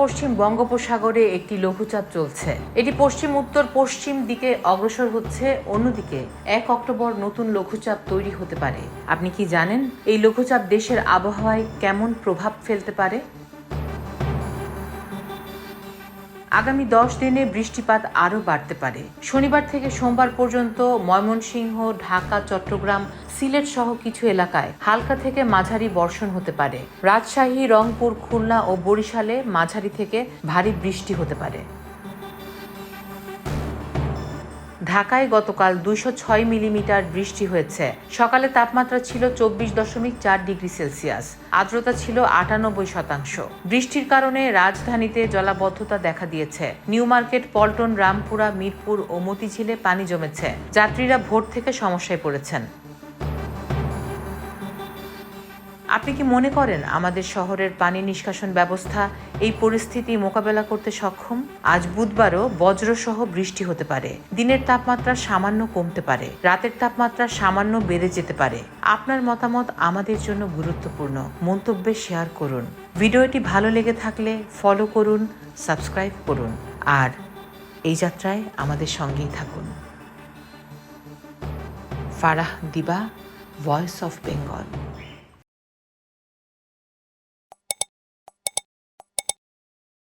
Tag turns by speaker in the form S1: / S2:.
S1: পশ্চিম বঙ্গোপসাগরে একটি লঘুচাপ চলছে। এটি পশ্চিম উত্তর পশ্চিম দিকে অগ্রসর হচ্ছে। অন্যদিকে 1 অক্টোবর নতুন লঘুচাপ তৈরি হতে পারে। আপনি কি জানেন এই লঘুচাপ দেশের আবহাওয়ায় কেমন প্রভাব ফেলতে পারে? আগামী 10 দিনে বৃষ্টিপাত আরও বাড়তে পারে। শনিবার থেকে সোমবার পর্যন্ত ময়মনসিংহ, ঢাকা, চট্টগ্রাম, সিলেট সহ কিছু এলাকায় হালকা থেকে মাঝারি বর্ষণ হতে পারে। রাজশাহী, রংপুর, খুলনা ও বরিশালে মাঝারি থেকে ভারী বৃষ্টি হতে পারে। ঢাকায় গতকাল 206 মিলিমিটার বৃষ্টি হয়েছে। সকালে তাপমাত্রা ছিল 24.4 ডিগ্রি সেলসিয়াস। আর্দ্রতা ছিল 98%। বৃষ্টির কারণে রাজধানীতে জলাবদ্ধতা দেখা দিয়েছে। নিউ মার্কেট, পল্টন, রামপুরা, মিরপুর ও মতিঝিলে পানি জমেছে। যাত্রীরা ভোর থেকে সমস্যায় পড়েছেন। আপনি কি মনে করেন আমাদের শহরের পানি নিষ্কাশন ব্যবস্থা এই পরিস্থিতি মোকাবেলা করতে সক্ষম? আজ বুধবারও বজ্রসহ বৃষ্টি হতে পারে। দিনের তাপমাত্রা সামান্য কমতে পারে, রাতের তাপমাত্রা সামান্য বেড়ে যেতে পারে। আপনার মতামত আমাদের জন্য গুরুত্বপূর্ণ। মন্তব্যে শেয়ার করুন। ভিডিওটি ভালো লেগে থাকলে ফলো করুন, সাবস্ক্রাইব করুন আর এই যাত্রায় আমাদের সঙ্গেই থাকুন। ফারাহ দিবা, ভয়েস অফ বেঙ্গল।